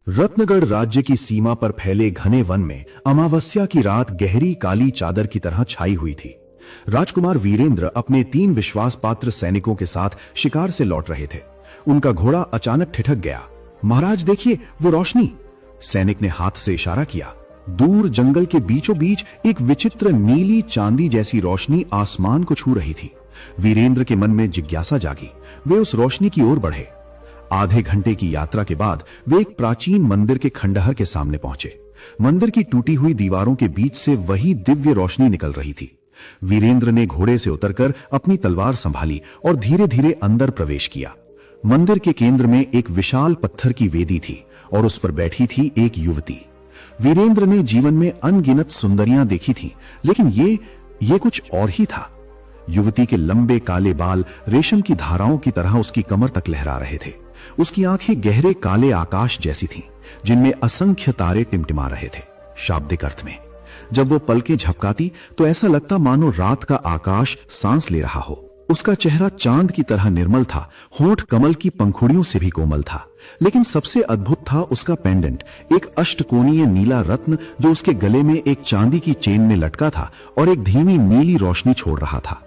रत्नगढ़ राज्य की सीमा पर फैले घने वन में अमावस्या की रात गहरी काली चादर की तरह छाई हुई थी। राजकुमार वीरेंद्र अपने 3 विश्वास पात्र सैनिकों के साथ शिकार से लौट रहे थे। उनका घोड़ा अचानक ठिठक गया। महाराज देखिए, वो रोशनी! सैनिक ने हाथ से इशारा किया। दूर जंगल के बीचों बीच एक विचित्र नीली चांदी जैसी रोशनी आसमान को छू रही थी। वीरेंद्र के मन में जिज्ञासा जागी। वे उस रोशनी की ओर बढ़े। आधे घंटे की यात्रा के बाद वे एक प्राचीन मंदिर के खंडहर के सामने पहुंचे। मंदिर की टूटी हुई दीवारों के बीच से वही दिव्य रोशनी निकल रही थी। वीरेंद्र ने घोड़े से उतरकर अपनी तलवार संभाली और धीरे धीरे अंदर प्रवेश किया। मंदिर के केंद्र में एक विशाल पत्थर की वेदी थी और उस पर बैठी थी एक युवती। वीरेंद्र ने जीवन में अनगिनत सुंदरियां देखी थीं, लेकिन ये कुछ और ही था। युवती के लंबे काले बाल रेशम की धाराओं की तरह उसकी कमर तक लहरा रहे थे। उसकी आंखें गहरे काले आकाश जैसी थीं, जिनमें असंख्य तारे टिमटिमा रहे थे। शाब्दिक अर्थ में जब वो पलकें झपकाती तो ऐसा लगता मानो रात का आकाश सांस ले रहा हो। उसका चेहरा चांद की तरह निर्मल था, होंठ कमल की पंखुड़ियों से भी कोमल था। लेकिन सबसे अद्भुत था उसका पेंडेंट, एक अष्टकोणीय नीला रत्न जो उसके गले में एक चांदी की चेन में लटका था और एक धीमी नीली रोशनी छोड़ रहा था।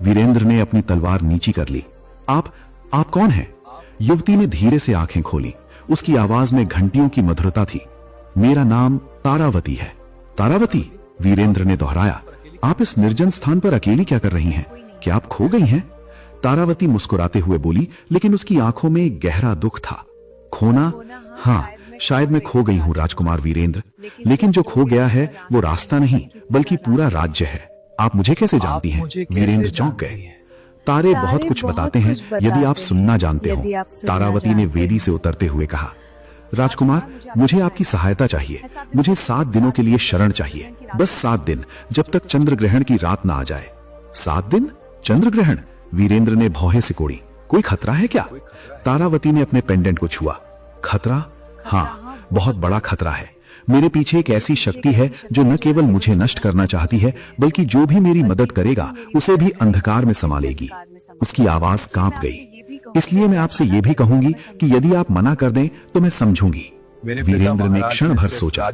वीरेंद्र ने अपनी तलवार नीची कर ली। आप कौन हैं? युवती ने धीरे से आंखें खोली। उसकी आवाज में घंटियों की मधुरता थी। मेरा नाम तारावती है। तारावती? वीरेंद्र ने दोहराया। आप इस निर्जन स्थान पर अकेली क्या कर रही हैं? क्या आप खो गई हैं? तारावती मुस्कुराते हुए बोली, लेकिन उसकी आंखों में एक गहरा दुख था। खोना? हाँ, शायद मैं खो गई हूं राजकुमार वीरेंद्र, लेकिन जो खो गया है वो रास्ता नहीं बल्कि पूरा राज्य है। आप मुझे कैसे जानती हैं? वीरेंद्र चौंक गए। तारे बहुत कुछ बताते हैं यदि आप सुनना जानते हो, तारावती ने वेदी से उतरते हुए कहा। राजकुमार, मुझे आपकी सहायता चाहिए। मुझे 7 दिनों के लिए शरण चाहिए, बस 7 दिन, जब तक चंद्र ग्रहण की रात ना आ जाए। 7 दिन? चंद्र ग्रहण? वीरेंद्र ने भौहें सिकोड़ी। कोई खतरा है क्या? तारावती ने अपने पेंडेंट को छुआ। खतरा? हाँ, बहुत बड़ा खतरा है। मेरे पीछे एक ऐसी शक्ति है जो न केवल मुझे नष्ट करना चाहती है, बल्कि जो भी मेरी मदद करेगा उसे भी अंधकार में समा लेगी। उसकी आवाज कांप गई। इसलिए मैं आपसे ये भी कहूंगी कि यदि आप मना कर दें तो मैं समझूंगी। वीरेंद्र ने क्षण भर सोचा।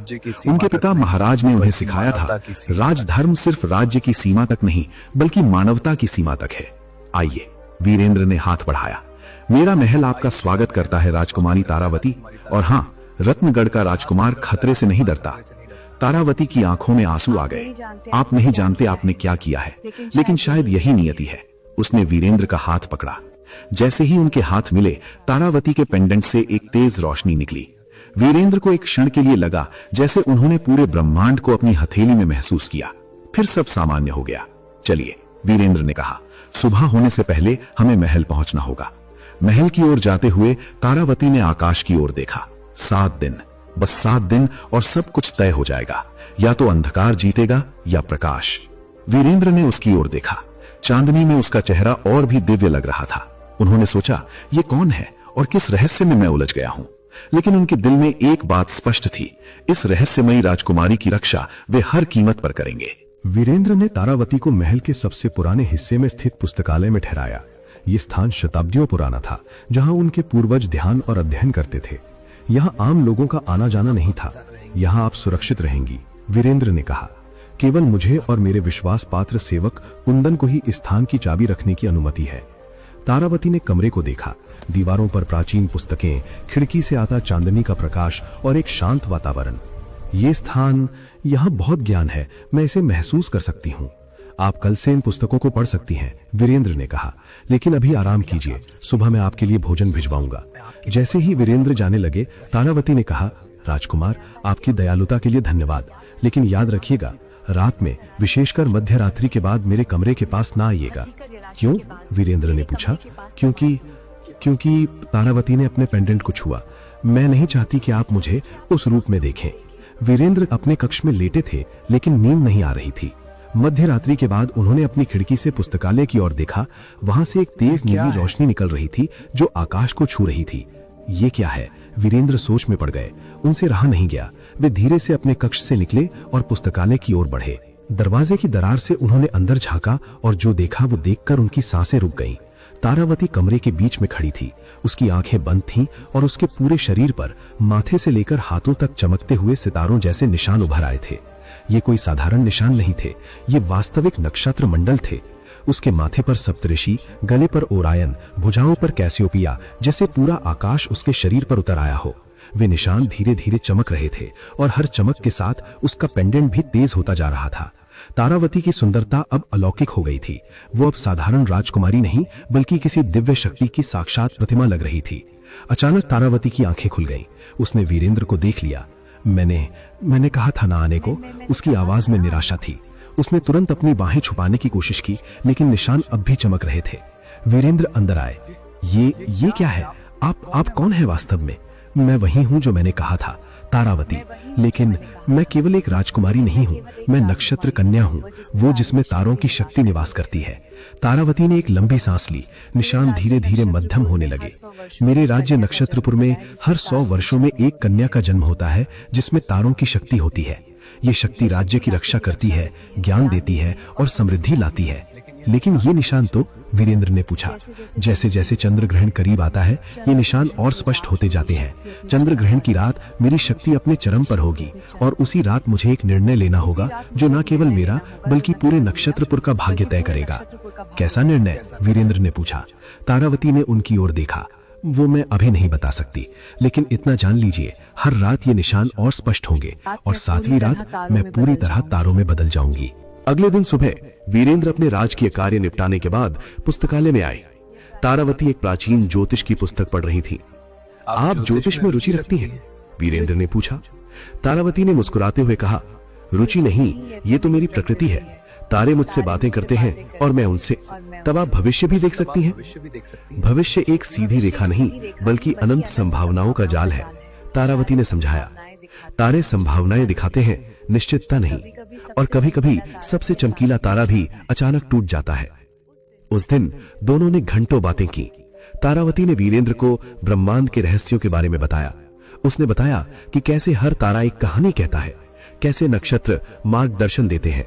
उनके पिता महाराज ने उन्हें सिखाया था, राजधर्म सिर्फ राज्य की सीमा तक नहीं बल्कि मानवता की सीमा तक है। आइए, वीरेंद्र ने हाथ बढ़ाया। मेरा महल आपका स्वागत करता है राजकुमारी तारावती। और हाँ, रत्नगढ़ का राजकुमार खतरे से नहीं डरता। तारावती की आंखों में आंसू आ गए। आप नहीं जानते आपने क्या किया है, लेकिन शायद यही नियति है। उसने वीरेंद्र का हाथ पकड़ा। जैसे ही उनके हाथ मिले, तारावती के पेंडेंट से एक तेज रोशनी निकली। वीरेंद्र को एक क्षण के लिए लगा जैसे उन्होंने पूरे ब्रह्मांड को अपनी हथेली में महसूस किया। फिर सब सामान्य हो गया। चलिए, वीरेंद्र ने कहा, सुबह होने से पहले हमें महल पहुंचना होगा। महल की ओर जाते हुए तारावती ने आकाश की ओर देखा। 7 दिन, बस 7 दिन और सब कुछ तय हो जाएगा। या तो अंधकार जीतेगा या प्रकाश। वीरेंद्र ने उसकी ओर देखा। चांदनी में उसका चेहरा और भी दिव्य लग रहा था। उन्होंने सोचा, ये कौन है और किस रहस्य में मैं उलझ गया हूं? लेकिन उनके दिल में एक बात स्पष्ट थी, इस रहस्यमयी राजकुमारी की रक्षा वे हर कीमत पर करेंगे। वीरेंद्र ने तारावती को महल के सबसे पुराने हिस्से में स्थित पुस्तकालय में ठहराया। ये स्थान शताब्दियों पुराना था, जहां उनके पूर्वज ध्यान और अध्ययन करते थे। यहाँ आम लोगों का आना जाना नहीं था। यहाँ आप सुरक्षित रहेंगी, वीरेंद्र ने कहा। केवल मुझे और मेरे विश्वास पात्र सेवक कुंदन को ही इस स्थान की चाबी रखने की अनुमति है। तारावती ने कमरे को देखा। दीवारों पर प्राचीन पुस्तकें, खिड़की से आता चांदनी का प्रकाश और एक शांत वातावरण। ये स्थान, यहाँ बहुत ज्ञान है, मैं इसे महसूस कर सकती हूँ। आप कल से इन पुस्तकों को पढ़ सकती हैं, वीरेंद्र ने कहा। लेकिन अभी आराम कीजिए, सुबह मैं आपके लिए भोजन भिजवाऊंगा। जैसे ही वीरेंद्र जाने लगे, तारावती ने कहा, राजकुमार, आपकी दयालुता के लिए धन्यवाद, लेकिन याद रखिएगा, रात में, विशेषकर मध्य रात्रि के बाद मेरे कमरे के पास ना आइएगा। क्यों? वीरेंद्र ने पूछा। क्योंकि तारावती ने अपने पेंडेंट को छुआ। मैं नहीं चाहती कि आप मुझे उस रूप में देखें। वीरेंद्र अपने कक्ष में लेटे थे, लेकिन नींद नहीं आ रही थी। मध्य रात्रि के बाद उन्होंने अपनी खिड़की से पुस्तकालय की ओर देखा। वहां से एक तेज नीली रोशनी निकल रही थी जो आकाश को छू रही थी। ये क्या है? वीरेंद्र सोच में पड़ गए। उनसे रहा नहीं गया। वे धीरे से अपने कक्ष से निकले और पुस्तकालय की ओर बढ़े। दरवाजे की दरार से उन्होंने अंदर झांका और जो देखा वो देखकर उनकी सांसें रुक गईं। तारावती कमरे के बीच में खड़ी थी। उसकी आंखें बंद थीं और उसके पूरे शरीर पर माथे से लेकर हाथों तक चमकते हुए सितारों जैसे निशान उभर आए थे। ये कोई साधारण निशान नहीं थे, ये वास्तविक नक्षत्र मंडल थे। उसके माथे पर सप्तऋषि, गले पर ओरायन, भुजाओं पर कैसियोपिया, जैसे पूरा आकाश उसके शरीर पर उतर आया हो। वे निशान धीरे धीरे चमक रहे थे और हर चमक के साथ उसका पेंडेंट भी तेज होता जा रहा था। तारावती की सुंदरता अब अलौकिक हो गई थी। वो अब साधारण राजकुमारी नहीं बल्कि किसी दिव्य शक्ति की साक्षात प्रतिमा लग रही थी। अचानक तारावती की आंखें खुल गईं। उसने वीरेंद्र को देख लिया। मैंने कहा था ना आने को। उसकी आवाज में निराशा थी। उसने तुरंत अपनी बाहें छुपाने की कोशिश की, लेकिन निशान अब भी चमक रहे थे। वीरेंद्र अंदर आए। ये क्या है? आप कौन है वास्तव में? मैं वही हूं जो मैंने कहा था, तारावती। लेकिन मैं केवल एक राजकुमारी नहीं हूं, मैं नक्षत्र कन्या हूं, वो जिसमें तारों की शक्ति निवास करती है। तारावती ने एक लंबी सांस ली। निशान धीरे धीरे मध्यम होने लगे। मेरे राज्य नक्षत्रपुर में हर 100 वर्षों में एक कन्या का जन्म होता है जिसमें तारों की शक्ति होती है। ये शक्ति राज्य की रक्षा करती है, ज्ञान देती है और समृद्धि लाती है। लेकिन ये निशान तो, वीरेंद्र ने पूछा। जैसे जैसे चंद्र ग्रहण करीब आता है ये निशान और स्पष्ट होते जाते हैं। चंद्र ग्रहण की रात मेरी शक्ति अपने चरम पर होगी और उसी रात मुझे एक निर्णय लेना होगा जो न केवल मेरा बल्कि पूरे नक्षत्रपुर का भाग्य तय करेगा। कैसा निर्णय? वीरेंद्र ने पूछा। तारावती ने उनकी ओर देखा। वो मैं अभी नहीं बता सकती, लेकिन इतना जान लीजिए, हर रात ये निशान और स्पष्ट होंगे और 7वीं रात मैं पूरी तरह तारों में बदल जाऊंगी। अगले दिन सुबह वीरेंद्र अपने राजकीय कार्य निपटाने के बाद पुस्तकालय में आए। तारावती एक प्राचीन ज्योतिष की पुस्तक पढ़ रही थी। आप ज्योतिष में रुचि रखती हैं? वीरेंद्र ने पूछा। तारावती ने मुस्कुराते हुए कहा, रुचि नहीं, ये तो मेरी प्रकृति है। तारे मुझसे बातें करते हैं और मैं उनसे। तब आप भविष्य भी देख सकती हैं। भविष्य एक सीधी रेखा नहीं बल्कि अनंत संभावनाओं का जाल है, तारावती ने समझाया। तारे संभावनाएं दिखाते हैं, निश्चितता नहीं। और कभी कभी सबसे चमकीला तारा भी अचानक टूट जाता है। उस दिन दोनों ने घंटों बातें की। तारावती ने वीरेंद्र को ब्रह्मांड के रहस्यों के बारे में बताया। उसने बताया कि कैसे हर तारा एक कहानी कहता है, कैसे नक्षत्र मार्गदर्शन देते हैं।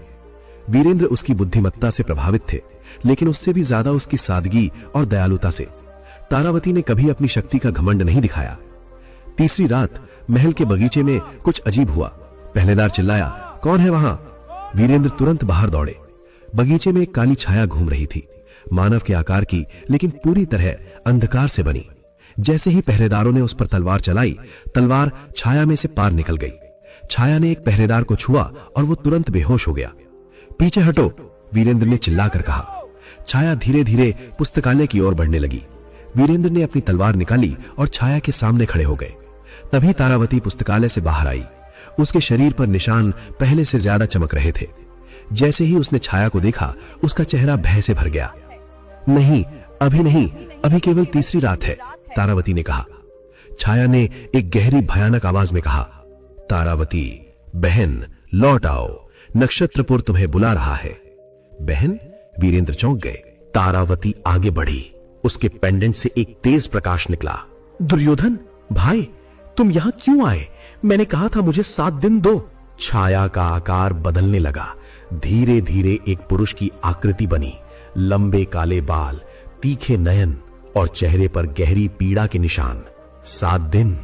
वीरेंद्र उसकी बुद्धिमत्ता से प्रभावित थे, लेकिन उससे भी ज्यादा उसकी सादगी और दयालुता से। तारावती ने कभी अपनी शक्ति का घमंड नहीं दिखाया। तीसरी रात महल के बगीचे में कुछ अजीब हुआ। पहरेदार चिल्लाया, कौन है वहां? वीरेंद्र तुरंत बाहर दौड़े। बगीचे में एक काली छाया घूम रही थी, मानव के आकार की, लेकिन पूरी तरह अंधकार से बनी। जैसे ही पहरेदारों ने उस पर तलवार चलाई, तलवार छाया में से पार निकल गई। छाया ने एक पहरेदार को छुआ और वो तुरंत बेहोश हो गया। पीछे हटो, वीरेंद्र ने चिल्लाकर कहा। छाया धीरे धीरे पुस्तकालय की ओर बढ़ने लगी। वीरेंद्र ने अपनी तलवार निकाली और छाया के सामने खड़े हो गए। तभी तारावती पुस्तकालय से बाहर आई। उसके शरीर पर निशान पहले से ज्यादा चमक रहे थे। जैसे ही उसने छाया को देखा, उसका चेहरा भय से भर गया। नहीं, अभी नहीं, अभी केवल तीसरी रात है, तारावती ने कहा। छाया ने एक गहरी भयानक आवाज में कहा, तारावती बहन लौट आओ, नक्षत्रपुर तुम्हें बुला रहा है। बहन? वीरेंद्र चौंक गए। तारावती आगे बढ़ी। उसके पेंडेंट से एक तेज प्रकाश निकला। दुर्योधन भाई, तुम यहां क्यों आए? मैंने कहा था मुझे 7 दिन दो। छाया का आकार बदलने लगा। धीरे धीरे एक पुरुष की आकृति बनी। लंबे काले बाल, तीखे नयन और चेहरे पर गहरी पीड़ा के निशान। 7 दिन,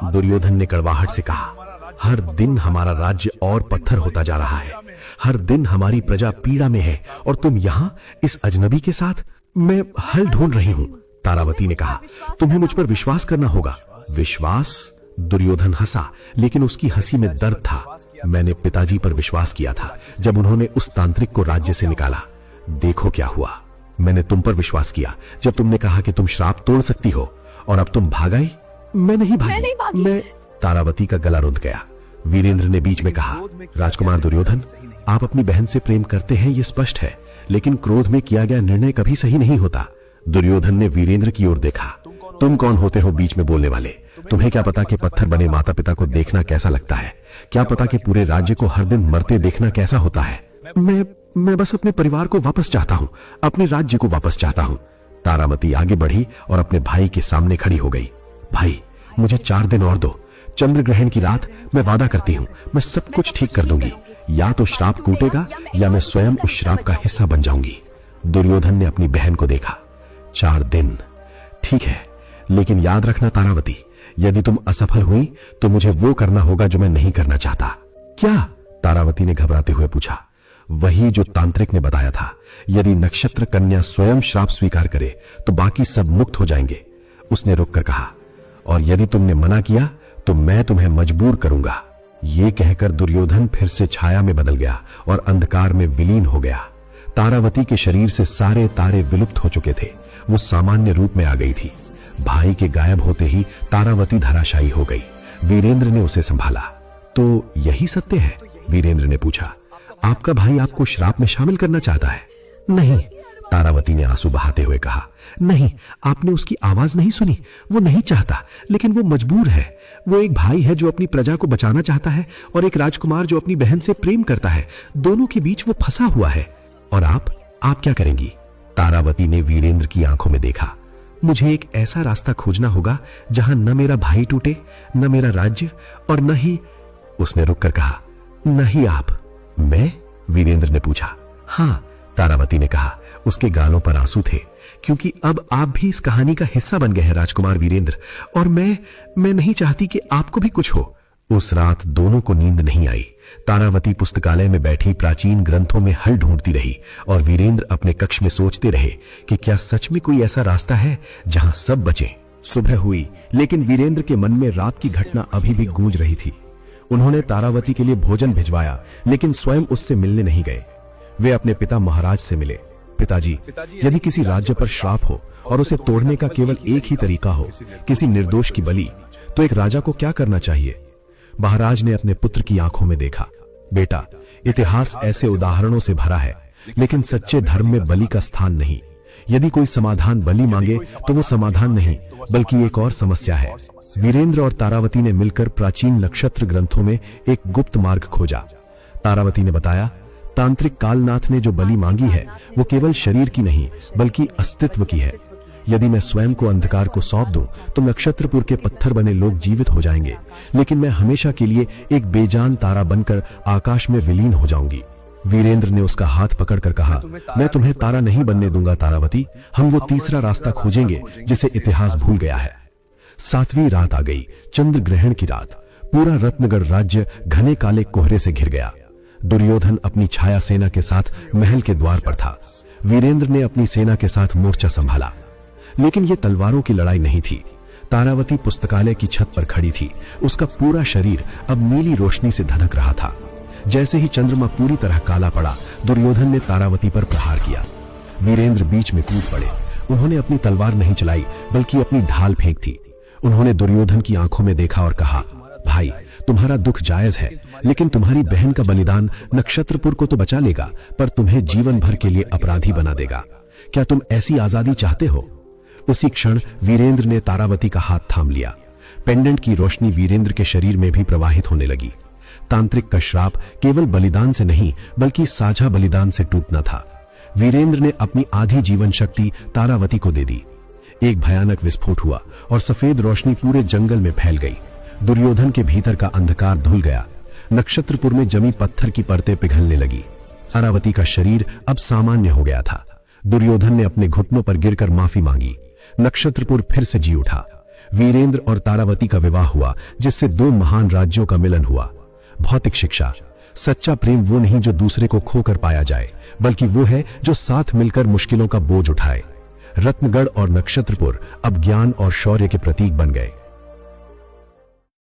दुर्योधन ने कड़वाहट से कहा। हर दिन हमारा राज्य और पत्थर होता जा रहा है। हर दिन हमारी प्रजा पीड़ा में है और तुम यहां इस अजनबी के साथ? मैं हल ढूंढ रही हूं, तारावती ने कहा। तुम्हें मुझ पर विश्वास करना होगा। विश्वास? दुर्योधन हंसा, लेकिन उसकी हंसी में दर्द था। मैंने पिताजी पर विश्वास किया था जब उन्होंने उस तांत्रिक को राज्य से निकाला। देखो क्या हुआ। मैंने तुम पर विश्वास किया जब तुमने कहा कि तुम श्राप तोड़ सकती हो, और अब तुम भाग आई। मैं नहीं भागी। मैं तारावती का गला रुंध गया। वीरेंद्र ने बीच में कहा, राजकुमार दुर्योधन, आप अपनी बहन से प्रेम करते हैं ये स्पष्ट है, लेकिन क्रोध में किया गया निर्णय कभी सही नहीं होता। दुर्योधन ने वीरेंद्र की ओर देखा। तुम कौन होते हो बीच में बोलने वाले? तुम्हें क्या पता कि पत्थर बने माता पिता को देखना कैसा लगता है? क्या पता कि पूरे राज्य को हर दिन मरते देखना कैसा होता है? मैं बस अपने परिवार को वापस चाहता हूँ, अपने राज्य को वापस चाहता हूँ। तारावती आगे बढ़ी और अपने भाई के सामने खड़ी हो गई। भाई, मुझे 4 दिन और दो। चंद्र ग्रहण की रात मैं वादा करती हूँ, मैं सब कुछ ठीक कर दूंगी। या तो श्राप टूटेगा या मैं स्वयं उस श्राप का हिस्सा बन जाऊंगी। दुर्योधन ने अपनी बहन को देखा। 4 दिन। ठीक है, लेकिन याद रखना तारावती, यदि तुम असफल हुई तो मुझे वो करना होगा जो मैं नहीं करना चाहता। क्या? तारावती ने घबराते हुए पूछा। वही जो तांत्रिक ने बताया था, यदि नक्षत्र कन्या स्वयं श्राप स्वीकार करे तो बाकी सब मुक्त हो जाएंगे। उसने रुककर कहा, और यदि तुमने मना किया तो मैं तुम्हें मजबूर करूंगा। ये कहकर दुर्योधन फिर से छाया में बदल गया और अंधकार में विलीन हो गया। तारावती के शरीर से सारे तारे विलुप्त हो चुके थे। वो सामान्य रूप में आ गई थी। भाई के गायब होते ही तारावती धराशायी हो गई। वीरेंद्र ने उसे संभाला। तो यही सत्य है? वीरेंद्र ने पूछा। आपका भाई आपको श्राप में शामिल करना चाहता है? नहीं, तारावती ने आंसू बहाते हुए कहा। नहीं, आपने उसकी आवाज नहीं सुनी। वो नहीं चाहता, लेकिन वो मजबूर है। वो एक भाई है जो अपनी प्रजा को बचाना चाहता है और एक राजकुमार जो अपनी बहन से प्रेम करता है। दोनों के बीच वो फंसा हुआ है। और आप क्या करेंगी? तारावती ने वीरेंद्र की आंखों में देखा। मुझे एक ऐसा रास्ता खोजना होगा जहां न मेरा भाई टूटे, न मेरा राज्य, और न ही, उसने रुककर कहा, न ही आप। मैं? वीरेंद्र ने पूछा। हां, तारावती ने कहा। उसके गालों पर आंसू थे, क्योंकि अब आप भी इस कहानी का हिस्सा बन गए हैं राजकुमार वीरेंद्र, और मैं नहीं चाहती कि आपको भी कुछ हो। उस रात दोनों को नींद नहीं आई। तारावती पुस्तकालय में बैठी प्राचीन ग्रंथों में हल ढूंढती रही और वीरेंद्र अपने कक्ष में सोचते रहे कि क्या सच में कोई ऐसा रास्ता है जहां सब बचे। सुबह हुई, लेकिन वीरेंद्र के मन में रात की घटना अभी भी गूंज रही थी। उन्होंने तारावती के लिए भोजन भिजवाया, लेकिन स्वयं उससे मिलने नहीं गए। वे अपने पिता महाराज से मिले। पिताजी, यदि किसी राज्य पर श्राप हो और उसे तोड़ने का केवल एक ही तरीका हो, किसी निर्दोष की बलि, तो एक राजा को क्या करना चाहिए? महाराज ने अपने पुत्र की आंखों में देखा। बेटा, इतिहास ऐसे उदाहरणों से भरा है, लेकिन सच्चे धर्म में बलि का स्थान नहीं। यदि कोई समाधान बलि मांगे तो वो समाधान नहीं, बल्कि एक और समस्या है। वीरेंद्र और तारावती ने मिलकर प्राचीन नक्षत्र ग्रंथों में एक गुप्त मार्ग खोजा। तारावती ने बताया, तांत्रिक कालनाथ ने जो बलि मांगी है वो केवल शरीर की नहीं, बल्कि अस्तित्व की है। यदि मैं स्वयं को अंधकार को सौंप दूं तो नक्षत्रपुर के पत्थर बने लोग जीवित हो जाएंगे, लेकिन मैं हमेशा के लिए एक बेजान तारा बनकर आकाश में विलीन हो जाऊंगी। वीरेंद्र ने उसका हाथ पकड़कर कहा, मैं तुम्हें तारा नहीं बनने दूंगा तारावती। हम वो तीसरा रास्ता खोजेंगे जिसे इतिहास भूल गया है। 7वीं रात आ गई, चंद्र ग्रहण की रात। पूरा रत्नगढ़ राज्य घने काले कोहरे से घिर गया। दुर्योधन अपनी छाया सेना के साथ महल के द्वार पर था। वीरेंद्र ने अपनी सेना के साथ मोर्चा संभाला, लेकिन यह तलवारों की लड़ाई नहीं थी। तारावती पुस्तकालय की छत पर खड़ी थी। उसका पूरा शरीर अब नीली रोशनी से धधक रहा था। जैसे ही चंद्रमा पूरी तरह काला पड़ा, दुर्योधन ने तारावती पर प्रहार किया। वीरेंद्र बीच में कूद पड़े। उन्होंने अपनी तलवार नहीं चलाई, बल्कि अपनी ढाल फेंक थी। उन्होंने दुर्योधन की आंखों में देखा और कहा, भाई, तुम्हारा दुख जायज है, लेकिन तुम्हारी बहन का बलिदान नक्षत्रपुर को तो बचा लेगा, पर तुम्हें जीवन भर के लिए अपराधी बना देगा। क्या तुम ऐसी आजादी चाहते हो? उसी क्षण वीरेंद्र ने तारावती का हाथ थाम लिया। पेंडेंट की रोशनी वीरेंद्र के शरीर में भी प्रवाहित होने लगी। तांत्रिक का श्राप केवल बलिदान से नहीं, बल्कि साझा बलिदान से टूटना था। वीरेंद्र ने अपनी आधी जीवन शक्ति तारावती को दे दी। एक भयानक विस्फोट हुआ और सफेद रोशनी पूरे जंगल में फैल गई। दुर्योधन के भीतर का अंधकार धुल गया। नक्षत्रपुर में जमी पत्थर की परतें पिघलने लगी। तारावती का शरीर अब सामान्य हो गया था। दुर्योधन ने अपने घुटनों पर गिरकर माफी मांगी। नक्षत्रपुर फिर से जी उठा। वीरेंद्र और तारावती का विवाह हुआ, जिससे 2 महान राज्यों का मिलन हुआ। भौतिक शिक्षा, सच्चा प्रेम वो नहीं जो दूसरे को खोकर पाया जाए, बल्कि वो है जो साथ मिलकर मुश्किलों का बोझ उठाए। रत्नगढ़ और नक्षत्रपुर अब ज्ञान और शौर्य के प्रतीक बन गए।